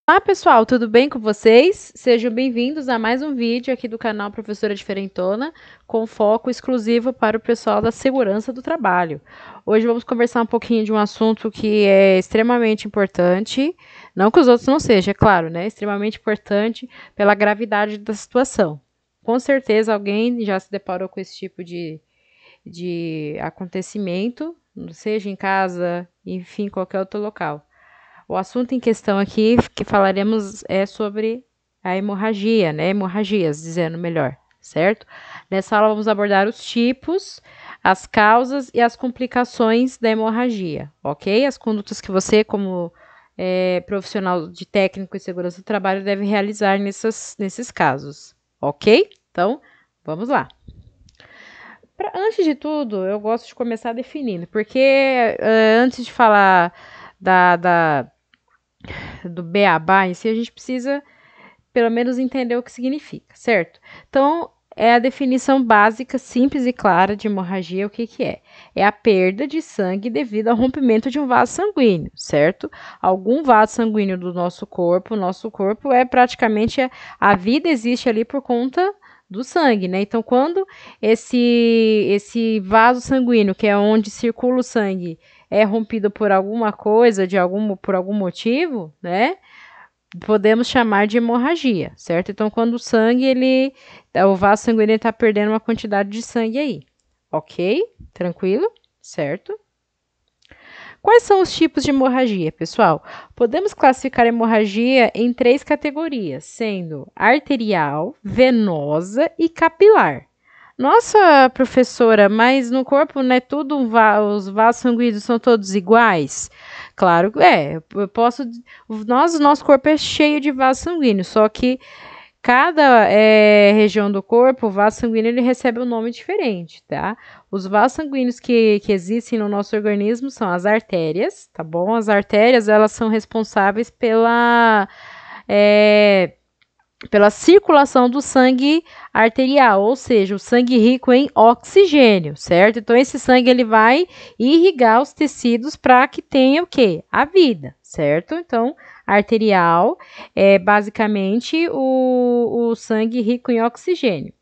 Olá pessoal, tudo bem com vocês? Sejam bem-vindos a mais um vídeo aqui do canal Professora Diferentona, com foco exclusivo para o pessoal da segurança do trabalho. Hoje vamos conversar um pouquinho de um assunto que é extremamente importante, não que os outros não sejam, é claro, né? Extremamente importante pela gravidade da situação. Com certeza alguém já se deparou com esse tipo de acontecimento, seja em casa, enfim, qualquer outro local. O assunto em questão aqui que falaremos é sobre a hemorragia, né? Hemorragias, dizendo melhor, certo? Nessa aula vamos abordar os tipos, as causas e as complicações da hemorragia, ok? As condutas que você, como profissional de técnico e segurança do trabalho, deve realizar nesses casos, ok? Então, vamos lá. Antes de tudo, eu gosto de começar definindo, porque antes de falar do beabá em si, a gente precisa pelo menos entender o que significa, certo? Então, é a definição básica, simples e clara de hemorragia, o que que é? É a perda de sangue devido ao rompimento de um vaso sanguíneo, certo? Algum vaso sanguíneo do nosso corpo é praticamente, a vida existe ali por conta do sangue, né? Então, quando esse vaso sanguíneo, que é onde circula o sangue, é rompido por alguma coisa, por algum motivo, né? Podemos chamar de hemorragia, certo? Então, quando o vaso sanguíneo está perdendo uma quantidade de sangue aí, ok? Tranquilo? Certo? Quais são os tipos de hemorragia, pessoal? Podemos classificar a hemorragia em 3 categorias, sendo arterial, venosa e capilar. Nossa, professora, mas no corpo não é tudo os vasos sanguíneos são todos iguais? Claro que é. Nosso corpo é cheio de vasos sanguíneos, só que cada região do corpo, o vaso sanguíneo ele recebe um nome diferente, tá? Os vasos sanguíneos que existem no nosso organismo são as artérias, tá bom? As artérias, elas são responsáveis pela circulação do sangue arterial, ou seja, o sangue rico em oxigênio, certo? Então, esse sangue ele vai irrigar os tecidos para que tenha o quê? A vida, certo? Então, arterial é basicamente o sangue rico em oxigênio.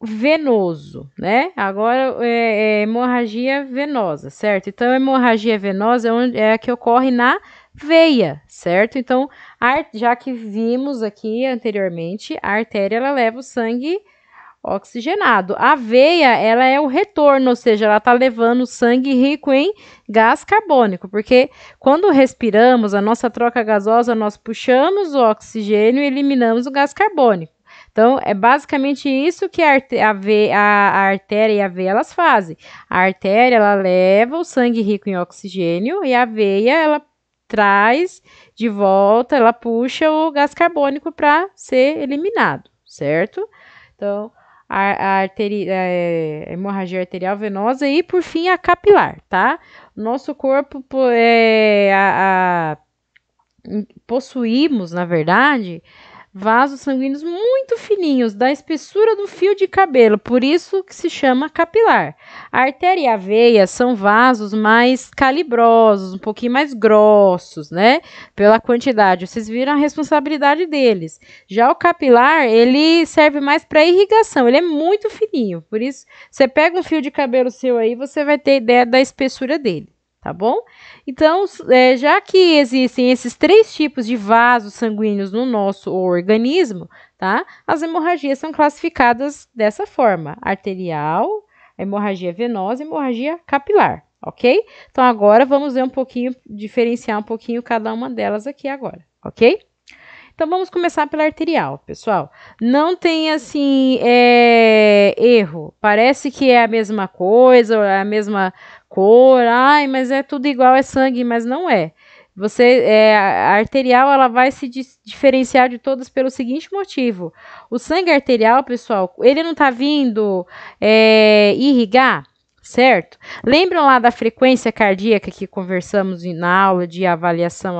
Venoso, né? Agora é hemorragia venosa, certo? Então, a hemorragia venosa é a que ocorre na veia, certo? Então, já que vimos aqui anteriormente, a artéria ela leva o sangue oxigenado. A veia, ela é o retorno, ou seja, ela está levando sangue rico em gás carbônico, porque quando respiramos, a nossa troca gasosa, nós puxamos o oxigênio e eliminamos o gás carbônico. Então, é basicamente isso que a artéria e a veia elas fazem. A artéria, ela leva o sangue rico em oxigênio e a veia, ela traz de volta, ela puxa o gás carbônico para ser eliminado, certo? Então, a hemorragia arterial venosa e, por fim, a capilar, tá? Nosso corpo possuímos, na verdade, vasos sanguíneos muito fininhos, da espessura do fio de cabelo, por isso que se chama capilar. A artéria e a veia são vasos mais calibrosos, um pouquinho mais grossos, né? Pela quantidade. Vocês viram a responsabilidade deles. Já o capilar, ele serve mais para irrigação, ele é muito fininho, por isso você pega um fio de cabelo seu aí, você vai ter ideia da espessura dele. Tá bom? Então, já que existem esses 3 tipos de vasos sanguíneos no nosso organismo, tá? As hemorragias são classificadas dessa forma: arterial, hemorragia venosa e hemorragia capilar, ok? Então, agora vamos ver diferenciar um pouquinho cada uma delas aqui agora, ok? Então, vamos começar pela arterial, pessoal. Não tem, assim, erro. Parece que é a mesma coisa, é a mesma cor. Ai, mas é tudo igual, é sangue, mas não é. A arterial, ela vai se diferenciar de todas pelo seguinte motivo. O sangue arterial, pessoal, ele não tá vindo irrigar, certo? Lembram lá da frequência cardíaca que conversamos na aula de avaliação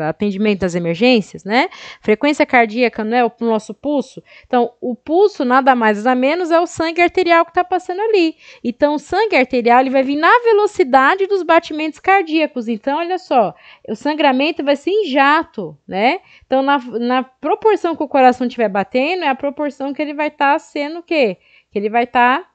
atendimento às emergências, né? Frequência cardíaca não é o nosso pulso? Então, o pulso nada mais nada menos é o sangue arterial que está passando ali. Então, o sangue arterial ele vai vir na velocidade dos batimentos cardíacos. Então, olha só, o sangramento vai ser em jato, né? Então, na proporção que o coração estiver batendo, é a proporção que ele vai estar sendo o quê? Que ele vai estar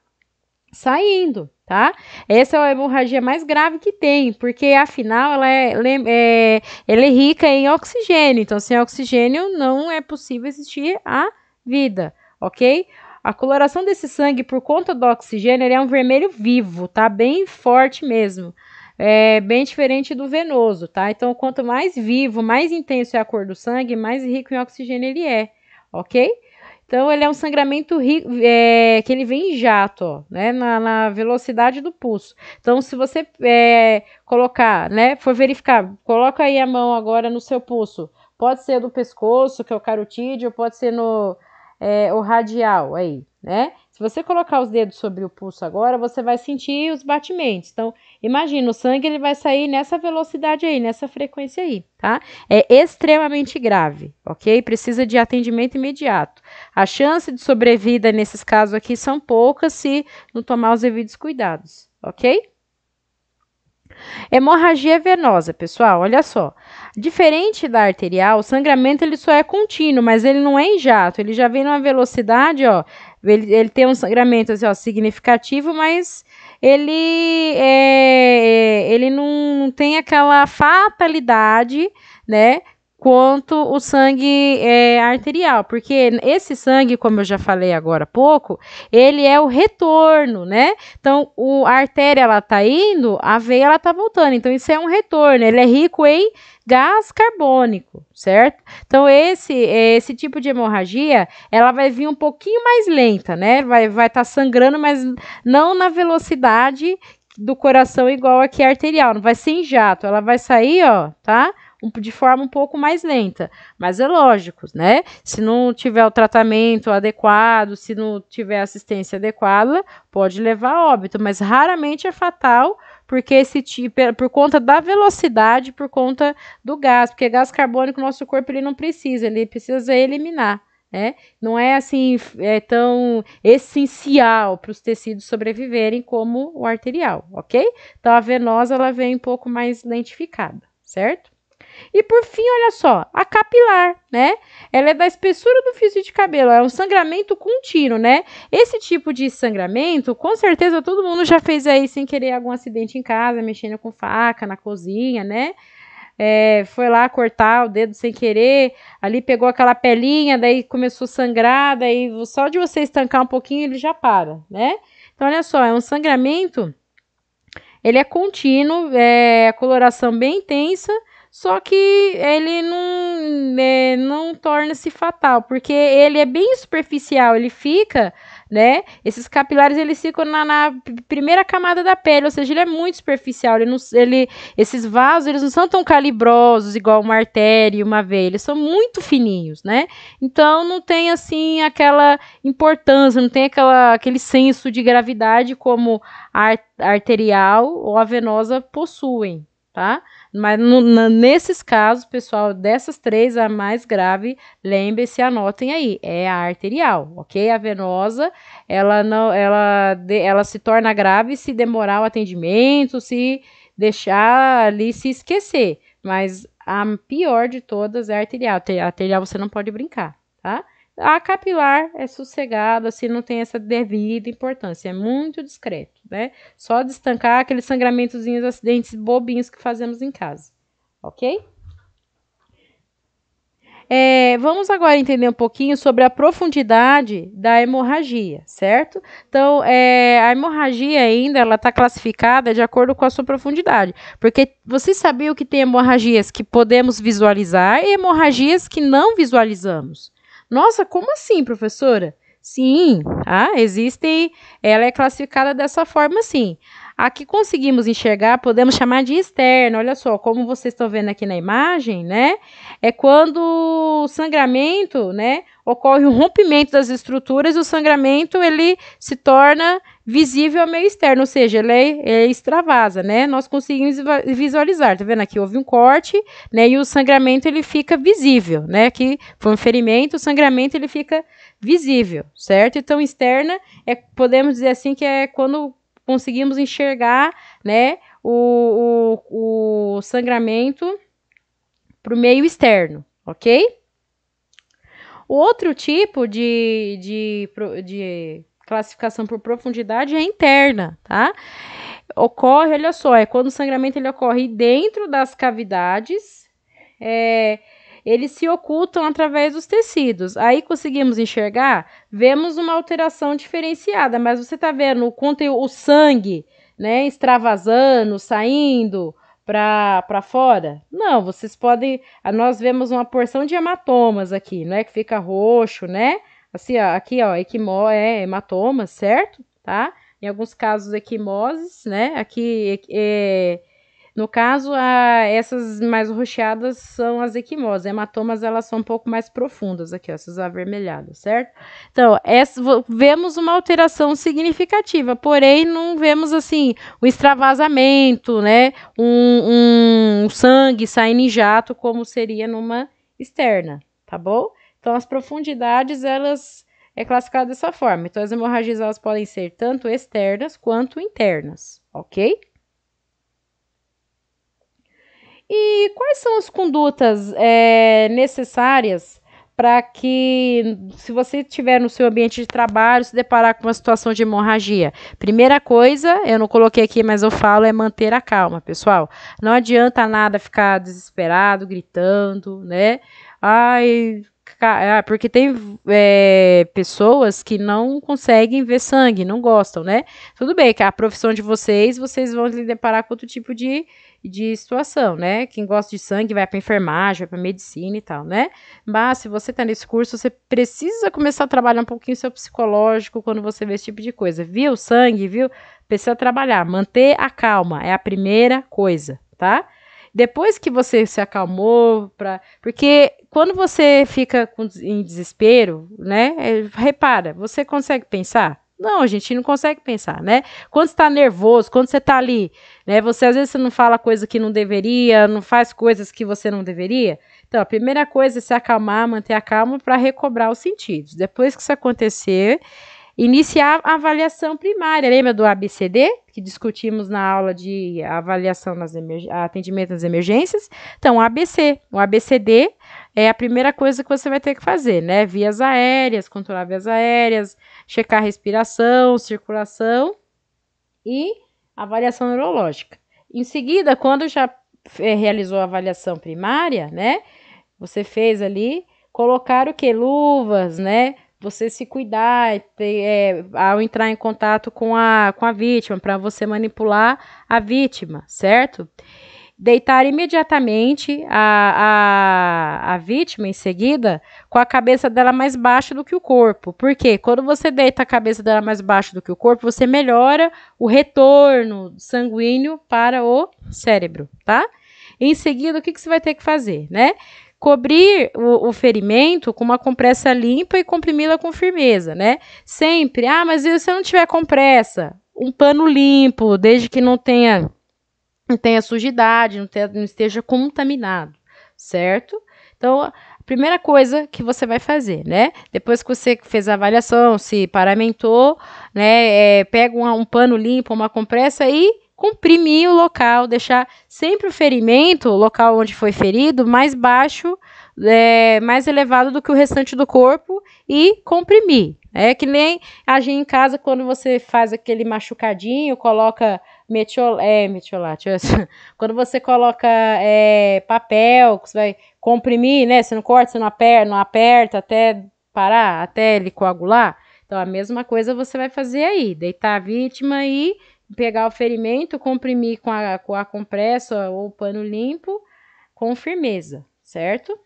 saindo, tá? Essa é a hemorragia mais grave que tem, porque afinal ela é rica em oxigênio, então sem oxigênio não é possível existir a vida, ok? A coloração desse sangue por conta do oxigênio ele é um vermelho vivo, tá? Bem forte mesmo. É bem diferente do venoso, tá? Então, quanto mais vivo, mais intenso é a cor do sangue, mais rico em oxigênio ele é, ok? Então, ele é um sangramento que ele vem em jato, ó, né, na velocidade do pulso. Então, se você colocar, né, for verificar, coloca aí a mão agora no seu pulso. Pode ser do pescoço, que é o carotídeo, pode ser no o radial aí, né? Se você colocar os dedos sobre o pulso agora, você vai sentir os batimentos. Então, imagina, o sangue ele vai sair nessa velocidade aí, nessa frequência aí, tá? É extremamente grave, ok? Precisa de atendimento imediato. A chance de sobrevida nesses casos aqui são poucas se não tomar os devidos cuidados, ok? Hemorragia venosa, pessoal, olha só. Diferente da arterial, o sangramento ele só é contínuo, mas ele não é em jato, ele já vem numa velocidade, ó, ele tem um sangramento assim, ó, significativo, mas ele não tem aquela fatalidade, né, quanto o sangue arterial, porque esse sangue, como eu já falei agora há pouco, ele é o retorno, né? Então, a artéria, ela tá indo, a veia, ela tá voltando. Então, isso é um retorno, ele é rico em gás carbônico, certo? Então, esse tipo de hemorragia, ela vai vir um pouquinho mais lenta, né? Vai tá sangrando, mas não na velocidade do coração igual aqui a arterial, não vai ser em jato, ela vai sair, ó, tá? De forma um pouco mais lenta, mas é lógico, né? Se não tiver o tratamento adequado, se não tiver assistência adequada, pode levar a óbito, mas raramente é fatal, porque esse tipo, por conta da velocidade, por conta do gás, porque gás carbônico nosso corpo ele não precisa, ele precisa eliminar, né? Não é assim tão essencial para os tecidos sobreviverem como o arterial, ok? Então a venosa ela vem um pouco mais lentificada, certo? E por fim, olha só, a capilar, né? Ela é da espessura do fio de cabelo, é um sangramento contínuo, né? Esse tipo de sangramento, com certeza todo mundo já fez aí sem querer algum acidente em casa, mexendo com faca na cozinha, né? Foi lá cortar o dedo sem querer, ali pegou aquela pelinha, daí começou a sangrar, daí só de você estancar um pouquinho ele já para, né? Então, olha só, é um sangramento, ele é contínuo, a coloração bem intensa, só que ele não torna-se fatal, porque ele é bem superficial, ele fica, né? Esses capilares eles ficam na primeira camada da pele, ou seja, ele é muito superficial. Esses vasos eles não são tão calibrosos igual uma artéria e uma veia, eles são muito fininhos, né? Então não tem assim aquela importância, não tem aquele senso de gravidade como a arterial ou a venosa possuem, tá? Mas nesses casos, pessoal, dessas três, a mais grave, lembre-se, anotem aí, é a arterial, ok? A venosa, ela se torna grave se demorar o atendimento, se deixar ali se esquecer. Mas a pior de todas é a arterial. A arterial você não pode brincar, tá? A capilar é sossegada, assim, não tem essa devida importância, é muito discreto, né? Só destancar aqueles sangramentozinhos, acidentes bobinhos que fazemos em casa, ok? Vamos agora entender um pouquinho sobre a profundidade da hemorragia, certo? Então, a hemorragia ainda, ela está classificada de acordo com a sua profundidade, porque vocês sabiam que tem hemorragias que podemos visualizar e hemorragias que não visualizamos. Nossa, como assim, professora? Sim, existem, ela é classificada dessa forma, sim. A que conseguimos enxergar, podemos chamar de externa. Olha só, como vocês estão vendo aqui na imagem, né? É quando o sangramento, né? Ocorre um rompimento das estruturas e o sangramento, ele se torna visível ao meio externo, ou seja, ele extravasa, né? Nós conseguimos visualizar, tá vendo aqui? Houve um corte, né? E o sangramento, ele fica visível, né? Aqui foi um ferimento, o sangramento, ele fica visível, certo? Então, externa, podemos dizer assim, que é quando conseguimos enxergar, né? O sangramento para o meio externo, ok? O outro tipo de classificação por profundidade é interna, tá? Ocorre, olha só, é quando o sangramento ele ocorre dentro das cavidades, eles se ocultam através dos tecidos. Aí conseguimos enxergar, vemos uma alteração diferenciada, mas você tá vendo o sangue, né, extravasando, saindo para fora? Não, vocês podem. Nós vemos uma porção de hematomas aqui, né? Que fica roxo, né? Assim, ó, aqui, ó, hematomas, certo? Tá? Em alguns casos, equimoses, né? Aqui, no caso, essas mais roxeadas são as equimoses. Hematomas, elas são um pouco mais profundas aqui, ó, essas avermelhadas, certo? Então, vemos uma alteração significativa, porém, não vemos, assim, o extravasamento, né? Um sangue saindo em jato, como seria numa externa, tá bom? Então, as profundidades, elas é classificada dessa forma. Então, as hemorragias, elas podem ser tanto externas quanto internas, ok? E quais são as condutas necessárias para que, se você estiver no seu ambiente de trabalho, se deparar com uma situação de hemorragia? Primeira coisa, eu não coloquei aqui, mas eu falo, é manter a calma, pessoal. Não adianta nada ficar desesperado, gritando, né? Ai, porque tem pessoas que não conseguem ver sangue, não gostam, né? Tudo bem que a profissão de vocês vão se deparar com outro tipo de situação, né? Quem gosta de sangue vai para enfermagem, vai para medicina e tal, né? Mas se você tá nesse curso, você precisa começar a trabalhar um pouquinho seu psicológico quando você vê esse tipo de coisa. Viu sangue, viu? Precisa trabalhar, manter a calma é a primeira coisa, tá? Depois que você se acalmou, porque quando você fica em desespero, né? Repara, você consegue pensar? Não, a gente não consegue pensar, né? Quando você tá nervoso, quando você tá ali, né? Você às vezes você não fala coisa que não deveria, não faz coisas que você não deveria. Então, a primeira coisa é se acalmar, manter a calma para recobrar os sentidos. Depois que isso acontecer, iniciar a avaliação primária. Lembra do ABCD, que discutimos na aula de avaliação atendimento nas emergências? Então, o ABCD é a primeira coisa que você vai ter que fazer, né? Vias aéreas, controlar vias aéreas, checar respiração, circulação e avaliação neurológica. Em seguida, quando já realizou a avaliação primária, né? Você fez ali, colocar o que? Luvas, né? Você se cuidar ao entrar em contato com a vítima, para você manipular a vítima, certo? Deitar imediatamente a vítima em seguida com a cabeça dela mais baixa do que o corpo. Por quê? Quando você deita a cabeça dela mais baixa do que o corpo, você melhora o retorno sanguíneo para o cérebro, tá? Em seguida, o que você vai ter que fazer, né? Cobrir o ferimento com uma compressa limpa e comprimi-la com firmeza, né? Sempre, mas se você não tiver compressa, um pano limpo, desde que não tenha sujidade, não esteja contaminado, certo? Então, a primeira coisa que você vai fazer, né? Depois que você fez a avaliação, se paramentou, né? Pega um pano limpo, uma compressa e comprimir o local, deixar sempre o ferimento, o local onde foi ferido, mais baixo, mais elevado do que o restante do corpo e comprimir. É que nem agir em casa quando você faz aquele machucadinho, coloca metiolate. Quando você coloca papel, você vai comprimir, né? Você não corta, você não aperta até parar, até ele coagular. Então, a mesma coisa você vai fazer aí. Deitar a vítima e pegar o ferimento, comprimir com a compressa ou pano limpo com firmeza, certo?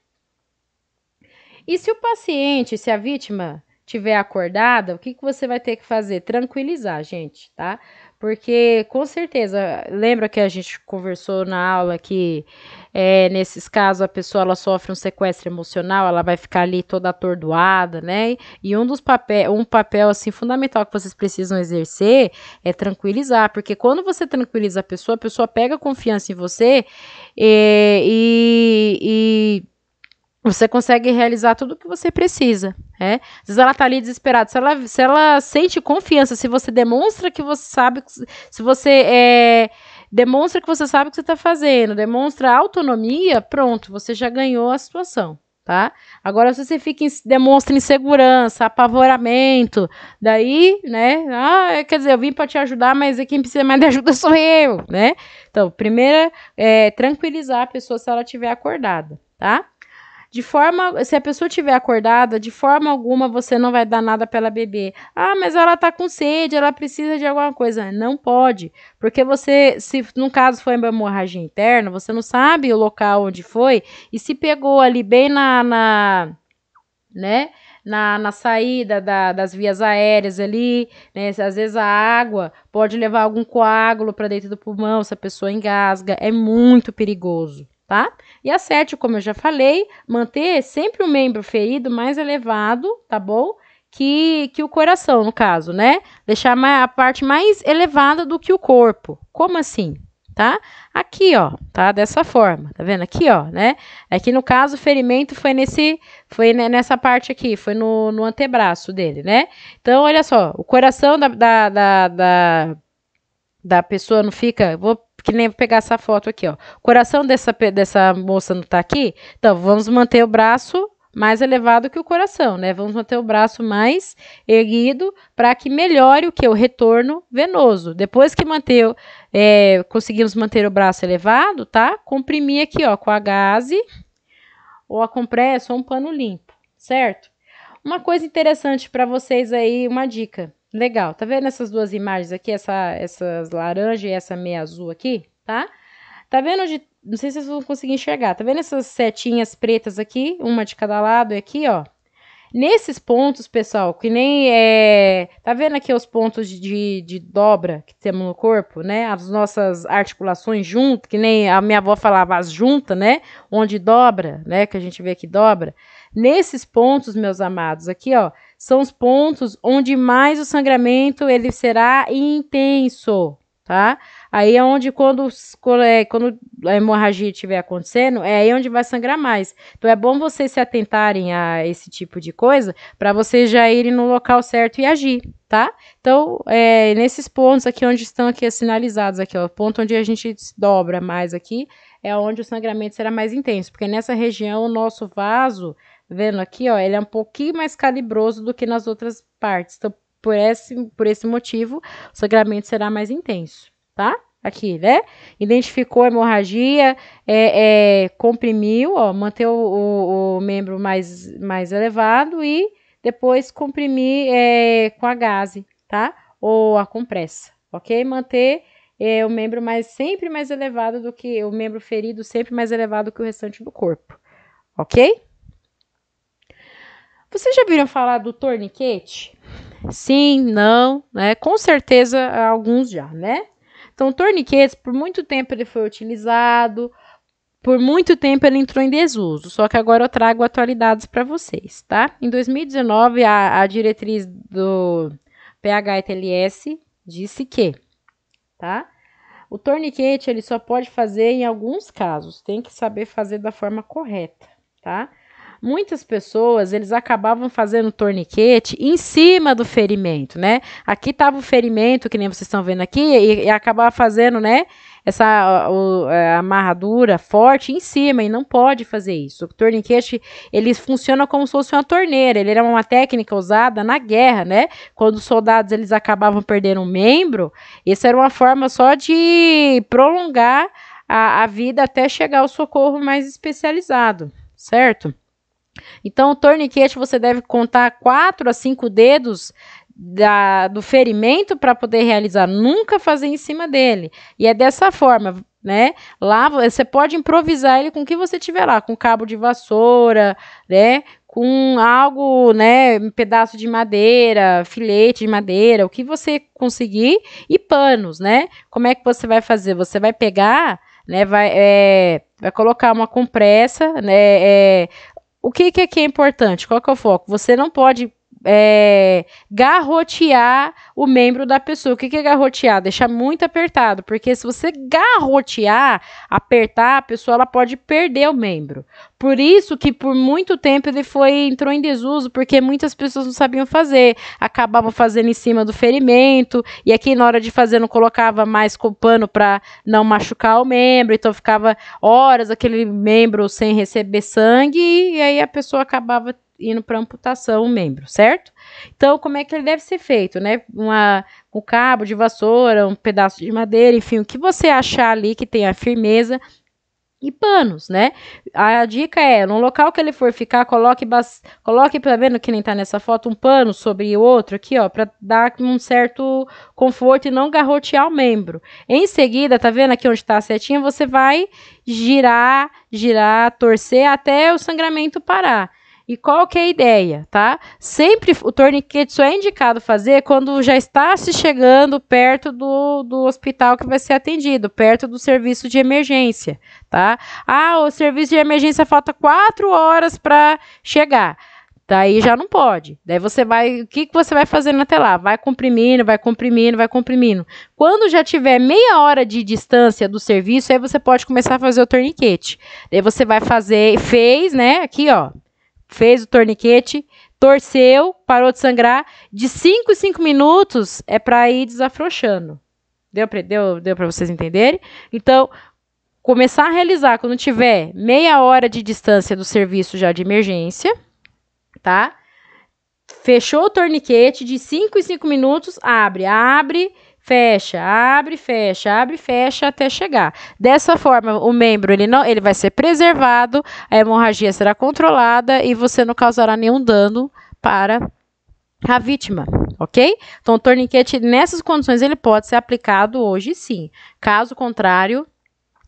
E se o paciente, se a vítima tiver acordada, o que você vai ter que fazer? Tranquilizar, gente, tá? Porque, com certeza, lembra que a gente conversou na aula que, nesses casos, a pessoa ela sofre um sequestro emocional, ela vai ficar ali toda atordoada, né? E um papel, assim, fundamental que vocês precisam exercer é tranquilizar, porque quando você tranquiliza a pessoa pega confiança em você e você consegue realizar tudo o que você precisa, né? Às vezes ela tá ali desesperada. Se ela sente confiança, se você demonstra que você sabe, se você demonstra que você sabe o que você está fazendo, demonstra autonomia, pronto, você já ganhou a situação, tá? Agora, se você demonstra insegurança, apavoramento, daí, né? Quer dizer, eu vim para te ajudar, mas quem precisa mais de ajuda sou eu, né? Então, primeiro tranquilizar a pessoa se ela estiver acordada, tá? Se a pessoa estiver acordada, de forma alguma você não vai dar nada para ela beber. Ah, mas ela tá com sede, ela precisa de alguma coisa. Não pode, porque se no caso foi uma hemorragia interna, você não sabe o local onde foi e se pegou ali bem né, na saída das vias aéreas ali, né, às vezes a água pode levar algum coágulo para dentro do pulmão, se a pessoa engasga, é muito perigoso. Tá? E a 7, como eu já falei, manter sempre o membro ferido mais elevado, tá bom? Que o coração, no caso, né? Deixar a parte mais elevada do que o corpo. Como assim? Tá? Aqui, ó, tá? Dessa forma, tá vendo? Aqui, ó, né? Aqui no caso, o ferimento foi nessa parte aqui, foi no antebraço dele, né? Então, olha só, o coração da pessoa não fica. Que nem pegar essa foto aqui, ó. O coração dessa moça não tá aqui? Então, vamos manter o braço mais elevado que o coração, né? Vamos manter o braço mais erguido para que melhore o que? O retorno venoso. Depois que conseguimos manter o braço elevado, tá? Comprimir aqui, ó, com a gaze, ou a compressa, ou um pano limpo, certo? Uma coisa interessante para vocês aí, uma dica. Legal, tá vendo essas duas imagens aqui, essas laranja e essa meia azul aqui, tá? Tá vendo não sei se vocês vão conseguir enxergar, tá vendo essas setinhas pretas aqui, uma de cada lado e aqui, ó? Nesses pontos, pessoal, que nem tá vendo aqui os pontos de dobra que temos no corpo, né? As nossas articulações juntas, que nem a minha avó falava, as juntas, né? Onde dobra, né? Que a gente vê que dobra. Nesses pontos, meus amados, aqui, ó, são os pontos onde mais o sangramento ele será intenso, tá? Aí é onde quando a hemorragia estiver acontecendo, é aí onde vai sangrar mais. Então é bom vocês se atentarem a esse tipo de coisa para vocês já irem no local certo e agir, tá? Então, nesses pontos aqui onde estão aqui sinalizados aqui, ó, o ponto onde a gente dobra mais aqui, é onde o sangramento será mais intenso, porque nessa região o nosso vaso, vendo aqui, ó, ele é um pouquinho mais calibroso do que nas outras partes. Então, por esse motivo, o sangramento será mais intenso, tá? Aqui, né? Identificou a hemorragia, comprimiu, ó, manter o membro mais elevado e depois comprimir com a gaze, tá? Ou a compressa, ok? Manter o membro sempre mais elevado do que o membro ferido, sempre mais elevado que o restante do corpo, ok? Vocês já viram falar do torniquete? Sim, não, né? Com certeza alguns já, né? Então, o torniquete, por muito tempo ele foi utilizado, por muito tempo ele entrou em desuso, só que agora eu trago atualidades para vocês, tá? Em 2019, a diretriz do PHTLS disse que, tá? O torniquete ele só pode fazer em alguns casos, tem que saber fazer da forma correta, tá? Muitas pessoas, eles acabavam fazendo torniquete em cima do ferimento, né? Aqui tava o ferimento, que nem vocês estão vendo aqui, e acabava fazendo, né? Essa amarradura forte em cima, e não pode fazer isso. O torniquete, ele funciona como se fosse uma torneira, ele era uma técnica usada na guerra, né? Quando os soldados, eles acabavam perdendo um membro, isso era uma forma só de prolongar a vida até chegar ao socorro mais especializado, certo? Então, o torniquete você deve contar 4 a 5 dedos do ferimento para poder realizar, nunca fazer em cima dele. E é dessa forma, né? Lá você pode improvisar ele com o que você tiver lá, com cabo de vassoura, né? com algo, né, um pedaço de madeira, filete de madeira, o que você conseguir, e panos, né? Como é que você vai fazer? Você vai pegar, né, vai colocar uma compressa, né, o que é importante? Qual que é o foco? Você não pode garrotear o membro da pessoa. O que é garrotear? Deixar muito apertado, porque se você garrotear, apertar, a pessoa ela pode perder o membro. Por isso que por muito tempo ele entrou em desuso, porque muitas pessoas não sabiam fazer, acabavam fazendo em cima do ferimento, e aqui na hora de fazer não colocava mais com pano para não machucar o membro, então ficava horas aquele membro sem receber sangue, e aí a pessoa acabava indo para amputação o membro, certo? Então, como é que ele deve ser feito, né? Um cabo de vassoura, um pedaço de madeira, enfim, o que você achar ali que tenha firmeza, e panos, né? A dica é, no local que ele for ficar, coloque, tá vendo que nem tá nessa foto, um pano sobre o outro aqui, ó, para dar um certo conforto e não garrotear o membro. Em seguida, tá vendo aqui onde tá a setinha, você vai girar, torcer até o sangramento parar. E qual que é a ideia, tá? Sempre o torniquete só é indicado fazer quando já está se chegando perto do hospital que vai ser atendido, perto do serviço de emergência, tá? O serviço de emergência falta 4 horas para chegar. Daí já não pode. Daí você vai, o que você vai fazendo até lá? Vai comprimindo. Quando já tiver meia hora de distância do serviço, aí você pode começar a fazer o torniquete. Daí você vai fazer, né? Aqui, ó. Fez o torniquete, torceu, parou de sangrar. De 5 em 5 minutos é para ir desafrouxando. Deu para vocês entenderem? Então, começar a realizar quando tiver meia hora de distância do serviço já de emergência, tá? Fechou o torniquete, de 5 em 5 minutos, abre, fecha, abre, fecha até chegar. Dessa forma, o membro ele vai ser preservado, a hemorragia será controlada e você não causará nenhum dano para a vítima, ok? Então, o torniquete, nessas condições, ele pode ser aplicado hoje sim. Caso contrário,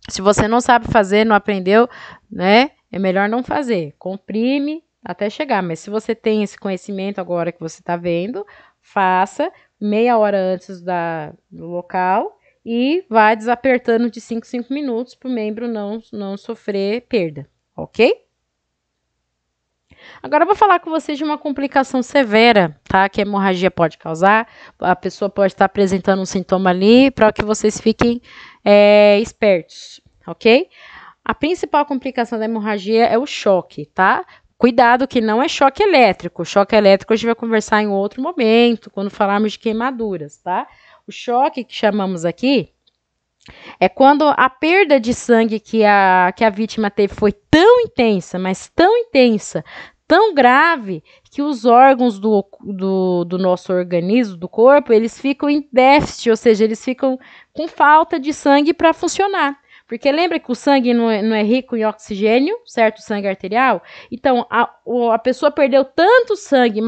se você não sabe fazer, não aprendeu, né? É melhor não fazer. Comprime até chegar. Mas se você tem esse conhecimento agora que você está vendo, faça meia hora antes do local e vai desapertando de 5 em 5 minutos para o membro não sofrer perda, ok? Agora eu vou falar com vocês de uma complicação severa, tá? Que a hemorragia pode causar. A pessoa pode estar apresentando um sintoma ali para que vocês fiquem espertos, ok? A principal complicação da hemorragia é o choque, tá? Cuidado que não é choque elétrico. Choque elétrico a gente vai conversar em outro momento, quando falarmos de queimaduras, tá? O choque que chamamos aqui é quando a perda de sangue que a vítima teve foi tão intensa, mas tão intensa, tão grave, que os órgãos do nosso organismo, do corpo, eles ficam em déficit, ou seja, eles ficam com falta de sangue para funcionar. Porque lembra que o sangue não é rico em oxigênio, certo? O sangue arterial. Então, a pessoa perdeu tanto sangue,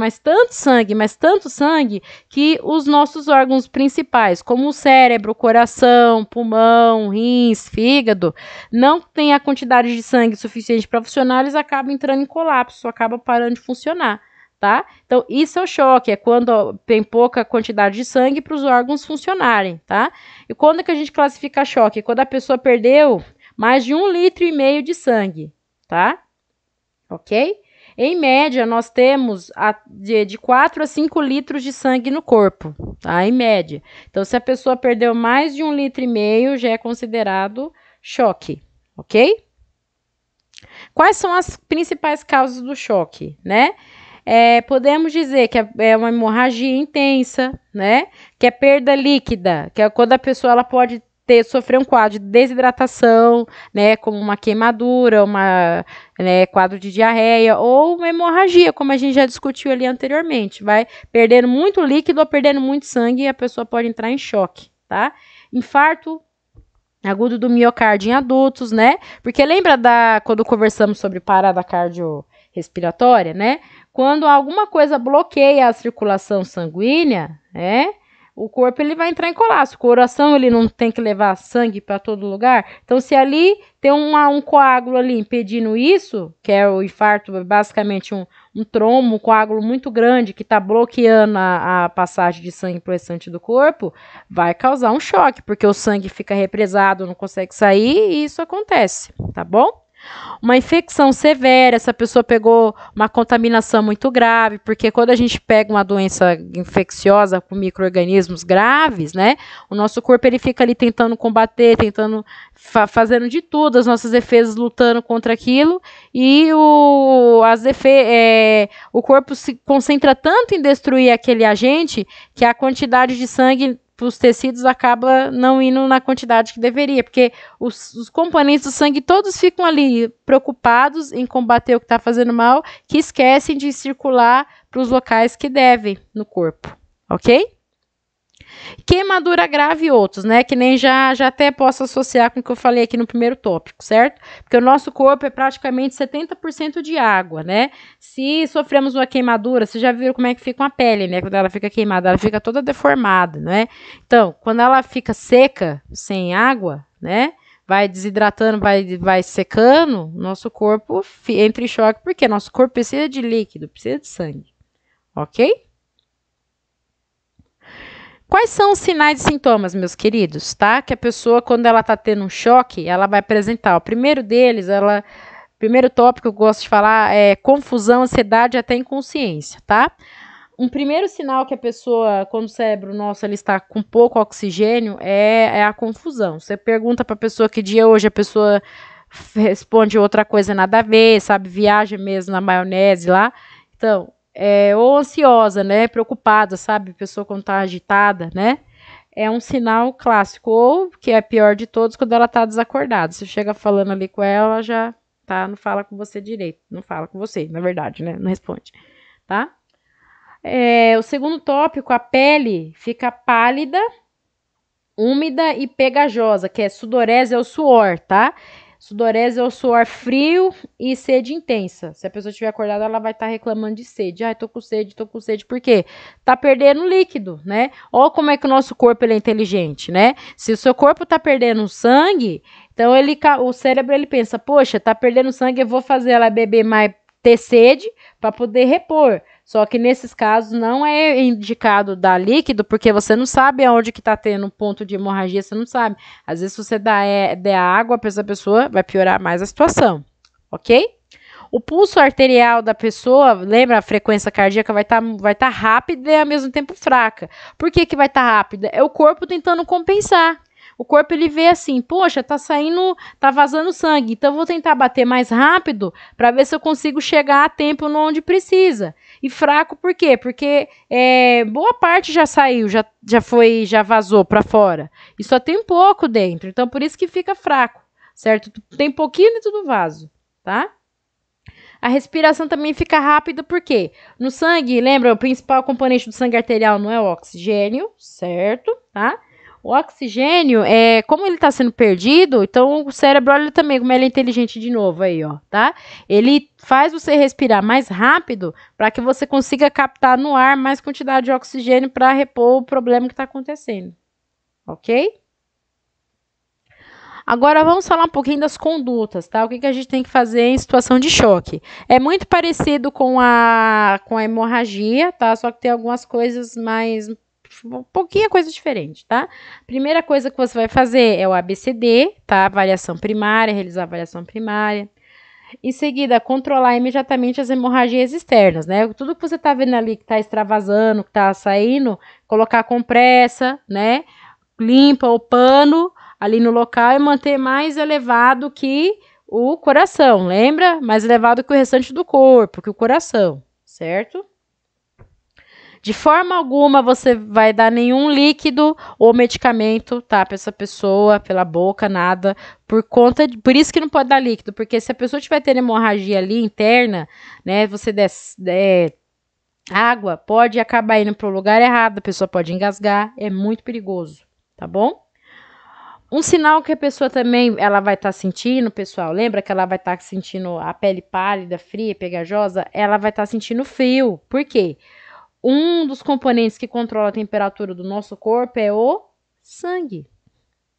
que os nossos órgãos principais, como o cérebro, coração, pulmão, rins, fígado, não tem a quantidade de sangue suficiente para funcionar, eles acabam entrando em colapso, acabam parando de funcionar. Tá? Então, isso é o choque, é quando tem pouca quantidade de sangue para os órgãos funcionarem, tá? E quando é que a gente classifica choque? Quando a pessoa perdeu mais de 1,5 litro de sangue, tá? Ok? Em média, nós temos de 4 a 5 litros de sangue no corpo, tá? Em média. Então, se a pessoa perdeu mais de 1,5 litro, já é considerado choque, ok? Quais são as principais causas do choque, né? Podemos dizer que é uma hemorragia intensa, né? Que é perda líquida, que é quando a pessoa ela pode sofrer um quadro de desidratação, né? Como uma queimadura, quadro de diarreia ou uma hemorragia, como a gente já discutiu ali anteriormente. Vai perdendo muito líquido ou perdendo muito sangue e a pessoa pode entrar em choque, tá? Infarto agudo do miocárdio em adultos, né? Porque lembra quando conversamos sobre parada cardiorrespiratória, né? Quando alguma coisa bloqueia a circulação sanguínea, né? o corpo ele vai entrar em colapso. O coração ele não tem que levar sangue para todo lugar. Então, se ali tem um coágulo ali impedindo isso, que é o infarto, basicamente um trombo, um coágulo muito grande que está bloqueando a passagem de sangue para o restante do corpo, vai causar um choque, porque o sangue fica represado, não consegue sair e isso acontece, tá bom? Uma infecção severa, essa pessoa pegou uma contaminação muito grave, porque quando a gente pega uma doença infecciosa com micro-organismos graves, né, o nosso corpo ele fica ali tentando combater, tentando, fazendo de tudo, as nossas defesas lutando contra aquilo, e o corpo se concentra tanto em destruir aquele agente, que a quantidade de sangue os tecidos acaba não indo na quantidade que deveria, porque os componentes do sangue todos ficam ali preocupados em combater o que está fazendo mal, que esquecem de circular para os locais que devem no corpo, ok? Queimadura grave e outros, né? Que nem já até posso associar com o que eu falei aqui no primeiro tópico, certo? Porque o nosso corpo é praticamente 70% de água, né? Se sofremos uma queimadura, vocês já viram como é que fica uma pele, né? Quando ela fica queimada, ela fica toda deformada, né? Então, quando ela fica seca, sem água, né? Vai desidratando, vai secando, nosso corpo entra em choque, porque nosso corpo precisa de líquido, precisa de sangue, ok? Quais são os sinais e sintomas, meus queridos, tá? Que a pessoa, quando ela tá tendo um choque, ela vai apresentar. O primeiro deles, primeiro tópico que eu gosto de falar é confusão, ansiedade e até inconsciência, tá? Um primeiro sinal que a pessoa, quando o cérebro nosso ele está com pouco oxigênio, é a confusão. Você pergunta para a pessoa que dia é hoje, a pessoa responde outra coisa nada a ver, sabe? Viaja mesmo na maionese lá. Então, ou ansiosa, né? Preocupada, sabe? A pessoa quando tá agitada, né? É um sinal clássico. Ou, que é pior de todos, quando ela tá desacordada. Você chega falando ali com ela, já não fala com você direito. Não fala com você, na verdade, né? Não responde, tá? O segundo tópico, a pele fica pálida, úmida e pegajosa, que é sudorese, é o suor, tá? Sudorese é o suor frio e sede intensa. Se a pessoa estiver acordada, ela vai estar reclamando de sede. Ai, tô com sede, tô com sede. Por quê? Tá perdendo líquido, né? Olha como é que o nosso corpo ele é inteligente, né? Se o seu corpo tá perdendo sangue, então o cérebro ele pensa, poxa, tá perdendo sangue, eu vou fazer ela beber mais, ter sede para poder repor. Só que nesses casos não é indicado dar líquido, porque você não sabe aonde que tá tendo um ponto de hemorragia, você não sabe. Às vezes, se você der água para essa pessoa, vai piorar mais a situação, ok? O pulso arterial da pessoa, lembra, a frequência cardíaca vai tá rápida e ao mesmo tempo fraca. Por que vai estar rápida? É o corpo tentando compensar. O corpo ele vê assim, poxa, tá vazando sangue, então eu vou tentar bater mais rápido para ver se eu consigo chegar a tempo onde precisa. E fraco por quê? Porque boa parte já saiu, já vazou para fora. E só tem um pouco dentro, então por isso que fica fraco, certo? Tem pouquinho dentro do vaso, tá? A respiração também fica rápida, porque no sangue, lembra, o principal componente do sangue arterial não é o oxigênio, certo? Tá? O oxigênio, como ele está sendo perdido, então o cérebro, olha também como ele é inteligente de novo aí, ó, tá? Ele faz você respirar mais rápido para que você consiga captar no ar mais quantidade de oxigênio para repor o problema que está acontecendo, ok? Agora vamos falar um pouquinho das condutas, tá? O que a gente tem que fazer em situação de choque. É muito parecido com a hemorragia, tá? Só que tem algumas coisas mais... pouquinha coisa diferente, tá? Primeira coisa que você vai fazer é o ABCD, tá? Avaliação primária, realizar a avaliação primária. Em seguida, controlar imediatamente as hemorragias externas, né? Tudo que você tá vendo ali que tá extravasando, que tá saindo, colocar compressa, né? Limpa o pano ali no local e manter mais elevado que o coração, lembra? Mais elevado que o restante do corpo, que o coração, certo? De forma alguma você vai dar nenhum líquido ou medicamento, tá, para essa pessoa, pela boca, nada, por isso que não pode dar líquido, porque se a pessoa tiver tendo hemorragia ali interna, né, você der água, pode acabar indo para o lugar errado, a pessoa pode engasgar, é muito perigoso, tá bom? Um sinal que a pessoa também ela vai estar sentindo, pessoal, lembra que ela vai estar sentindo a pele pálida, fria, pegajosa? Ela vai estar sentindo frio. Por quê? um dos componentes que controla a temperatura do nosso corpo é o sangue,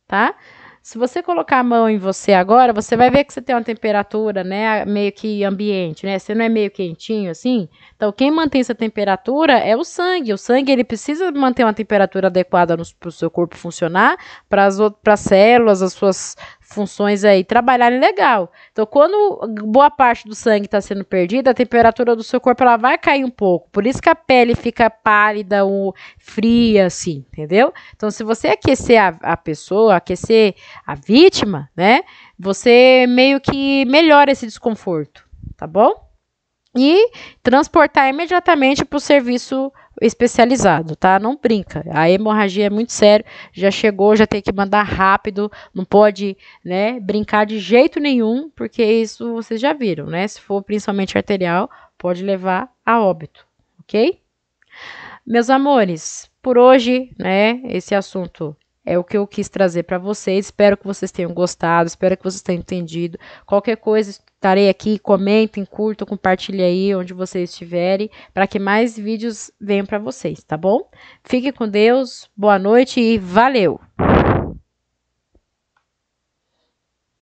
tá? Se você colocar a mão em você agora, você vai ver que você tem uma temperatura, né, meio que ambiente, né? Você não é meio quentinho assim? Então, quem mantém essa temperatura é o sangue. O sangue, ele precisa manter uma temperatura adequada para o seu corpo funcionar, para as células, as suas funções aí trabalharem legal. Então, quando boa parte do sangue está sendo perdida, a temperatura do seu corpo ela vai cair um pouco. Por isso que a pele fica pálida ou fria, assim, entendeu? Então, se você aquecer a pessoa, aquecer a vítima, né? Você meio que melhora esse desconforto, tá bom? E transportar imediatamente para o serviço especializado, tá? Não brinca. A hemorragia é muito sério, já chegou, já tem que mandar rápido, não pode, né, brincar de jeito nenhum, porque isso vocês já viram, né? Se for principalmente arterial, pode levar a óbito, ok? Meus amores, por hoje, né, esse assunto é o que eu quis trazer para vocês. Espero que vocês tenham gostado, espero que vocês tenham entendido. Qualquer coisa, estarei aqui, comentem, curtam, compartilhem aí onde vocês estiverem, para que mais vídeos venham para vocês, tá bom? Fique com Deus, boa noite e valeu!